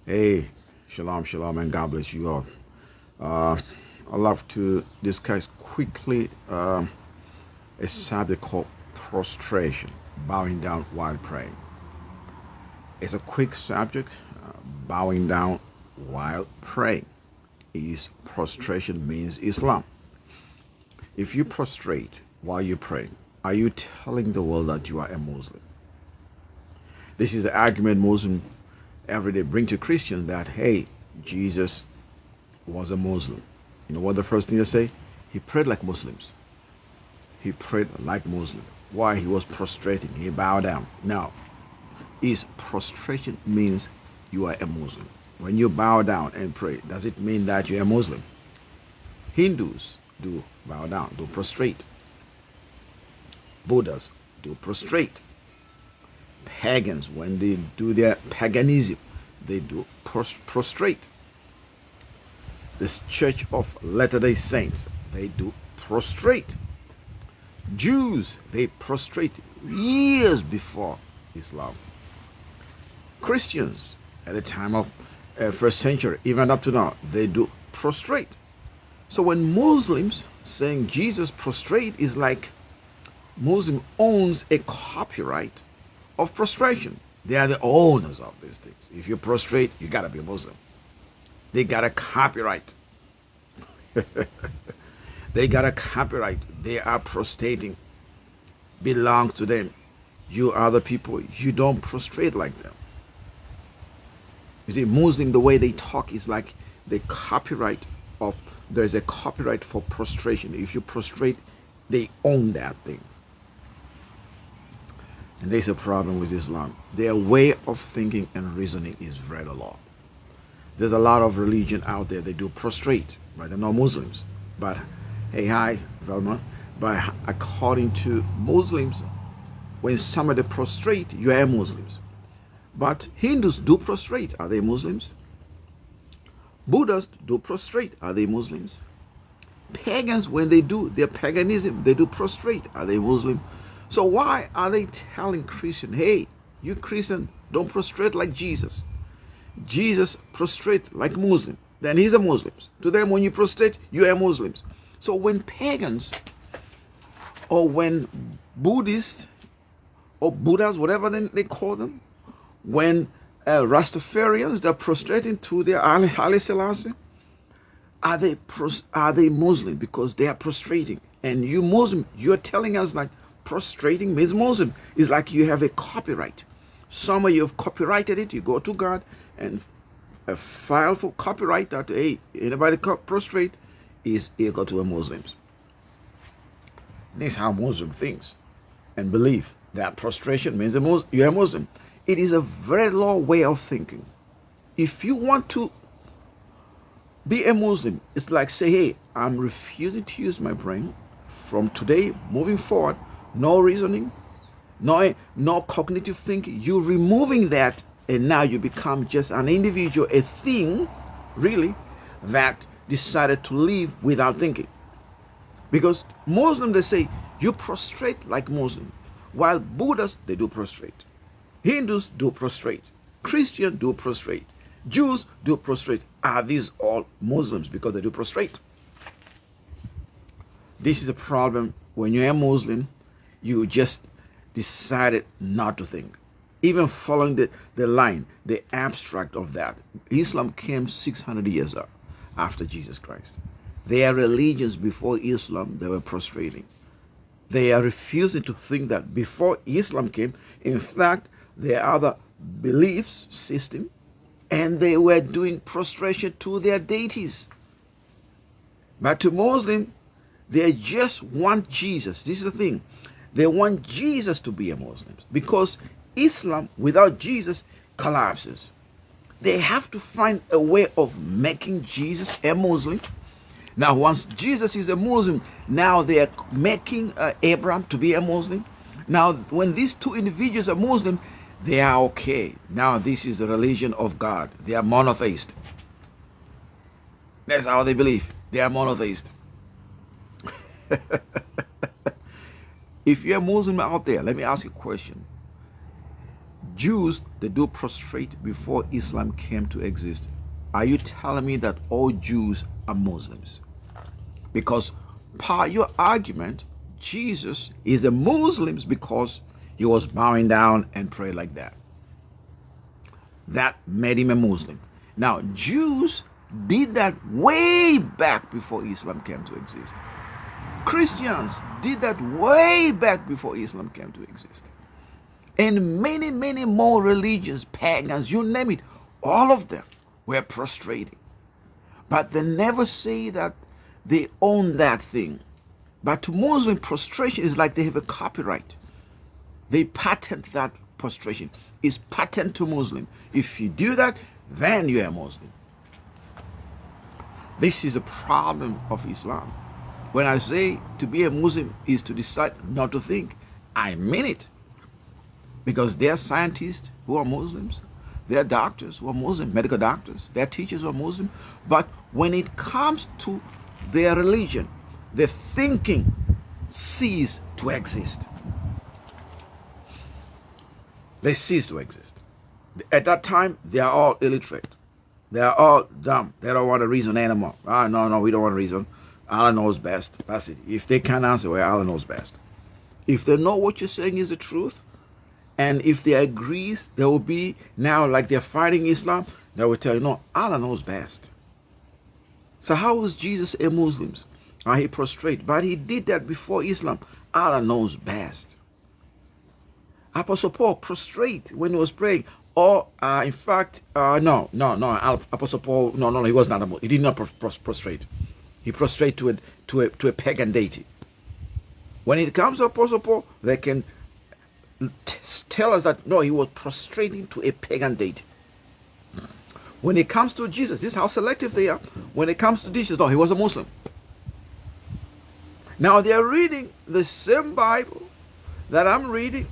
Hey, shalom, shalom, and God bless you all. Uh, I'd love to discuss quickly a subject called prostration, bowing down while praying. It's a quick subject, bowing down while praying. Is prostration means Islam. If you prostrate while you pray, are you telling the world that you are a Muslim? This is the argument Muslims every day bring to Christians that, hey, Jesus was a Muslim. You know what the first thing they say? He prayed like Muslims. He prayed like Muslim. Why? He was prostrating. He bowed down. Now, is prostration means you are a Muslim. When you bow down and pray, does it mean that you're a Muslim? Hindus do bow down, do prostrate. Buddhas do prostrate. Pagans, when they do their paganism, they do prostrate. This Church of Latter-day Saints, they do prostrate. Jews, they prostrate years before Islam. Christians, at the time of first century, even up to now, they do prostrate. So when Muslims saying Jesus prostrate is like Muslim owns a copyright of prostration. They are the owners of these things. If you prostrate, you gotta be a Muslim. They got a copyright. They got a copyright. They are prostrating. Belong to them. You other people, you don't prostrate like them. You see, Muslim, the way they talk is like the copyright of, there's a copyright for prostration. If you prostrate, they own that thing. And there's a problem with Islam. Their way of thinking and reasoning is very low. There's a lot of religion out there. They do prostrate, right? They're not Muslims. But, hey, hi, Velma. But according to Muslims, when somebody prostrate, you are Muslims. But Hindus do prostrate. Are they Muslims? Buddhists do prostrate. Are they Muslims? Pagans, when they do their paganism, they do prostrate. Are they Muslim? So why are they telling Christian, hey, you Christian, don't prostrate like Jesus. Jesus prostrate like Muslim. Then he's a Muslim. To them, when you prostrate, you are Muslims. So when pagans or when Buddhists or Buddhas, whatever they call them, when Rastafarians, they're prostrating to their Ali Selassie, are they Muslim? Because they are prostrating. And you Muslim, you're telling us like prostrating means Muslim. It's like you have a copyright. Some of you have copyrighted it. You go to God and file for copyright that, hey, anybody prostrate is equal to a Muslims. This is how Muslim thinks and believe that prostration means you're a Muslim. It is a very low way of thinking. If you want to be a Muslim, it's like say, hey, I'm refusing to use my brain. From today, moving forward, no reasoning, no cognitive thinking. You're removing that, and now you become just an individual, a thing, really, that decided to live without thinking. Because Muslims, they say, you prostrate like Muslim, while Buddhists, they do prostrate. Hindus do prostrate. Christians do prostrate. Jews do prostrate. Are these all Muslims because they do prostrate? This is a problem. When you're a Muslim, you just decided not to think. Even following the line, the abstract of that. Islam came 600 years after Jesus Christ. Their religions before Islam, they were prostrating. They are refusing to think that before Islam came, in fact, their other beliefs system, and they were doing prostration to their deities. But to Muslim, they just want Jesus. This is the thing. They want Jesus to be a Muslim because Islam without Jesus collapses. They have to find a way of making Jesus a Muslim. Now, once Jesus is a Muslim, now they are making Abraham to be a Muslim. Now, when these two individuals are Muslim, they are okay. Now, this is the religion of God. They are monotheist. That's how they believe. They are monotheist. If you're a Muslim out there, let me ask you a question. Jews, they do prostrate before Islam came to exist. Are you telling me that all Jews are Muslims? Because per your argument, Jesus is a Muslim because he was bowing down and praying like that. That made him a Muslim. Now, Jews did that way back before Islam came to exist. Christians did that way back before Islam came to exist. And many, many more religions, pagans, you name it, all of them were prostrating. But they never say that they own that thing. But to Muslim, prostration is like they have a copyright. They patent that prostration. It's patent to Muslim. If you do that, then you are a Muslim. This is a problem of Islam. When I say to be a Muslim is to decide not to think, I mean it. Because there are scientists who are Muslims, there are doctors who are Muslim, medical doctors, there are teachers who are Muslim. But when it comes to their religion, their thinking cease to exist. They cease to exist. At that time, they are all illiterate. They are all dumb. They don't want to reason anymore. No, we don't want to reason. Allah knows best. That's it. If they can't answer, well, Allah knows best. If they know what you're saying is the truth, and if they agree, there will be now like they're fighting Islam, they will tell you, no, Allah knows best. So how was Jesus a Muslim? He prostrate, but he did that before Islam. Allah knows best. Apostle Paul prostrate when he was praying. Or in fact, no. Apostle Paul, no, he was not a Muslim. He did not prostrate. He prostrate to a pagan deity. When it comes to Apostle Paul, they can tell us that no, he was prostrating to a pagan deity. When it comes to Jesus, this is how selective they are. When it comes to Jesus, no, he was a Muslim. Now they are reading the same Bible that I'm reading,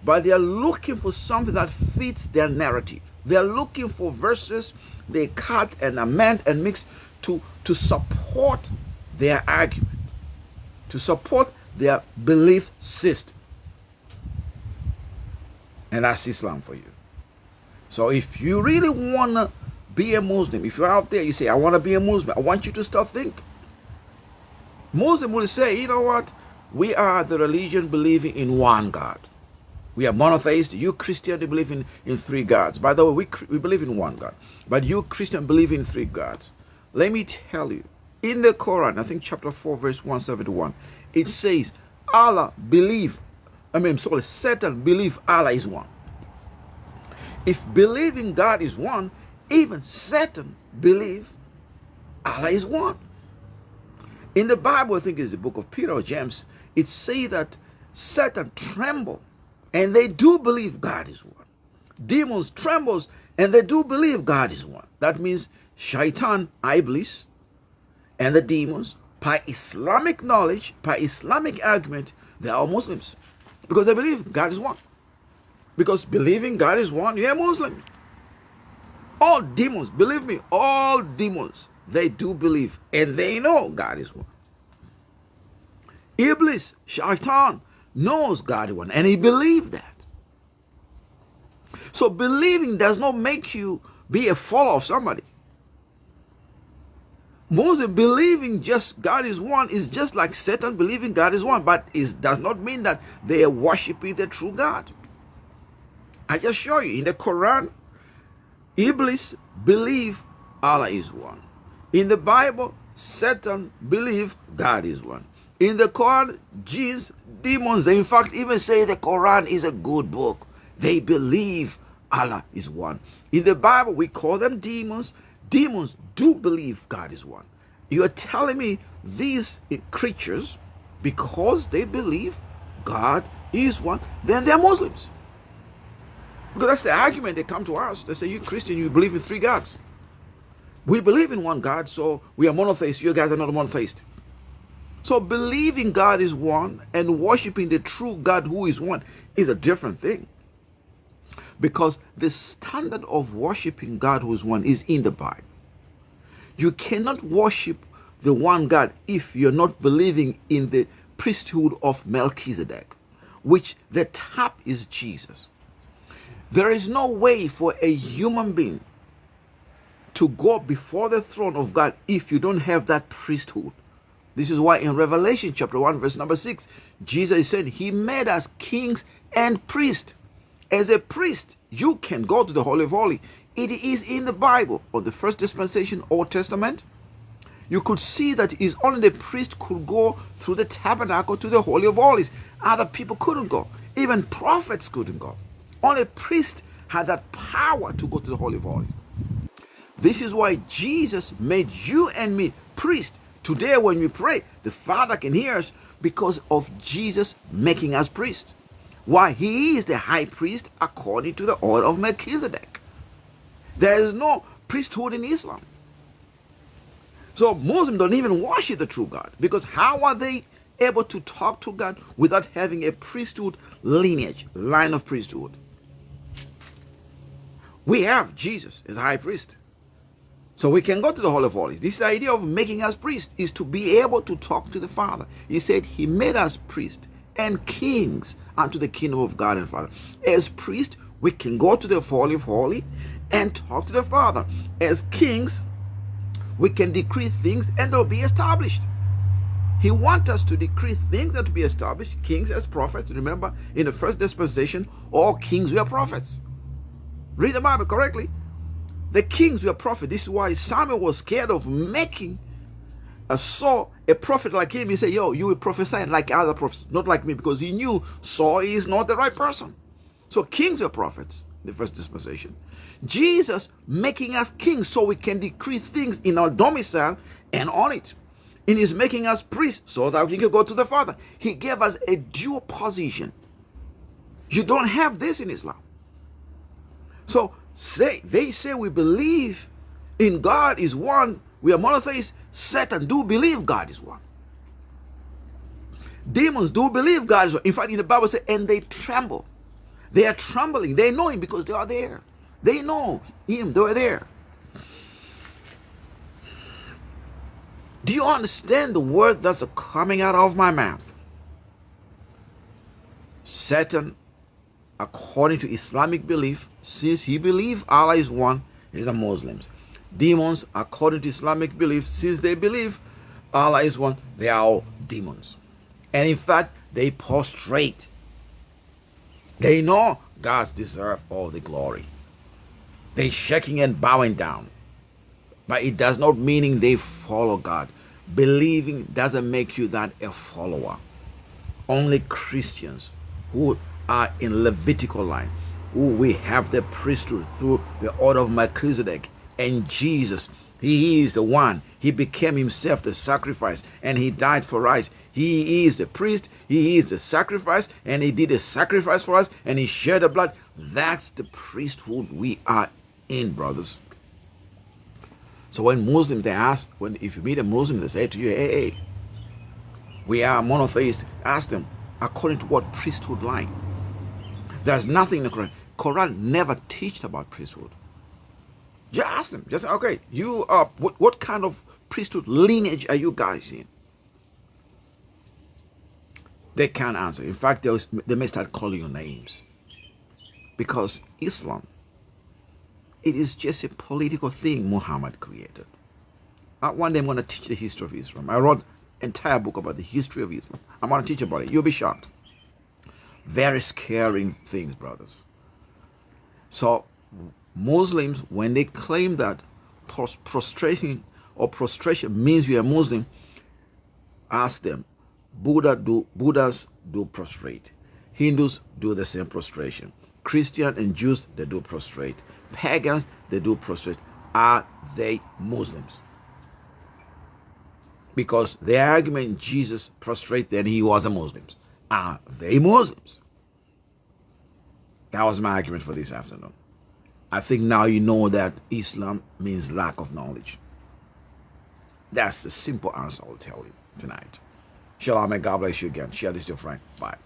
but they are looking for something that fits their narrative. They are looking for verses they cut and amend and mix to support their argument, to support their belief system. And that's Islam for you. So if you really want to be a Muslim, if you're out there, you say, I want to be a Muslim, I want you to start thinking. Muslim will say, you know what? We are the religion believing in one God. We are monotheist. You Christian believe in three gods. By the way, we believe in one God. But you Christian believe in three gods. Let me tell you, in the Quran, I think chapter 4, verse 171, it says, Satan believe Allah is one. If believing God is one, even Satan believe Allah is one. In the Bible, I think it's the book of Peter or James, it says that Satan tremble and they do believe God is one. Demons trembles and they do believe God is one. That means Shaitan, Iblis, and the demons, by Islamic knowledge, by Islamic argument, they are all Muslims. Because they believe God is one. Because believing God is one, you're a Muslim. All demons, believe me, all demons, they do believe and they know God is one. Iblis, Shaitan, knows God is one and he believes that. So believing does not make you be a follower of somebody. Moses believing just God is one is just like Satan believing God is one, but it does not mean that they are worshiping the true God. I just show you in the Quran, Iblis believe Allah is one. In the Bible, Satan believe God is one. In the Quran, jinns, demons, they in fact even say the Quran is a good book. They believe Allah is one. In the Bible, we call them demons. Demons do believe God is one. You are telling me these creatures, because they believe God is one, then they're Muslims. Because that's the argument they come to us. They say, you Christian, you believe in three gods. We believe in one God, so we are monotheists. You guys are not monotheist. So believing God is one and worshiping the true God who is one is a different thing. Because the standard of worshiping God who is one is in the Bible. You cannot worship the one God if you're not believing in the priesthood of Melchizedek, which the top is Jesus. There is no way for a human being to go before the throne of God if you don't have that priesthood. This is why in Revelation chapter 1 verse number 6, Jesus said he made us kings and priests. As a priest, you can go to the Holy of Holies. It is in the Bible, or the first dispensation, Old Testament. You could see that it's only the priest could go through the tabernacle to the Holy of Holies. Other people couldn't go. Even prophets couldn't go. Only priest had that power to go to the Holy of Holies. This is why Jesus made you and me priests. Today when we pray, the Father can hear us because of Jesus making us priests. Why? He is the high priest according to the order of Melchizedek. There is no priesthood in Islam. So Muslims don't even worship the true God, because how are they able to talk to God without having a priesthood lineage, line of priesthood? We have Jesus as high priest. So we can go to the Holy of Holies. This idea of making us priests is to be able to talk to the Father. He said he made us priests and kings unto the kingdom of God and Father. As priests, we can go to the Holy of Holies and talk to the Father. As kings, we can decree things and they'll be established. He wants us to decree things that to be established. Kings as prophets. Remember, in the first dispensation, all kings were prophets. Read the Bible correctly. The kings were prophets. This is why Samuel was scared of making Saul a prophet like him. He said, yo, you will prophesy like other prophets, not like me, because he knew Saul is not the right person. So kings were prophets in the first dispensation. Jesus making us kings so we can decree things in our domicile and on it. In his making us priests so that we can go to the Father. He gave us a dual position. You don't have this in Islam. So they say we believe in God is one. We are monotheists. Satan do believe God is one. Demons do believe God is one. In fact, in the Bible says, and they tremble. They are trembling. They know him because they are there. They know him. They were there. Do you understand the word that's coming out of my mouth? Satan, according to Islamic belief, since he believes Allah is one, is a Muslims. Demons, according to Islamic belief, since they believe Allah is one, they are all demons. And in fact, they prostrate. They know God deserves all the glory. They shaking and bowing down. But it does not mean they follow God. Believing doesn't make you that a follower. Only Christians who are in Levitical line, who we have the priesthood through the order of Melchizedek, and Jesus, he is the one. He became himself the sacrifice and he died for us. He is the priest, he is the sacrifice, and he did a sacrifice for us and he shed the blood. That's the priesthood we are in, brothers. So when Muslims, they ask, if you meet a Muslim, they say to you, hey, we are monotheists. Ask them, according to what priesthood line? There's nothing in the Quran. Quran never teached about priesthood. Just ask them. Just say, okay, you are, what kind of priesthood lineage are you guys in? They can't answer. In fact, they may start calling you names. Because Islam, it is just a political thing Muhammad created. One day I'm going to teach the history of Islam. I wrote an entire book about the history of Islam. I'm going to teach about it. You'll be shocked. Very scary things, brothers. So Muslims, when they claim that prostration means you are Muslim, ask them. Buddhas do prostrate. Hindus do the same prostration. Christians and Jews, they do prostrate. Pagans, they do prostrate. Are they Muslims? Because the argument Jesus prostrate, then he was a Muslim. Are they Muslims? That was my argument for this afternoon. I think now you know that Islam means lack of knowledge. That's the simple answer I'll tell you tonight. Shalom and God bless you again. Share this to your friend. Bye.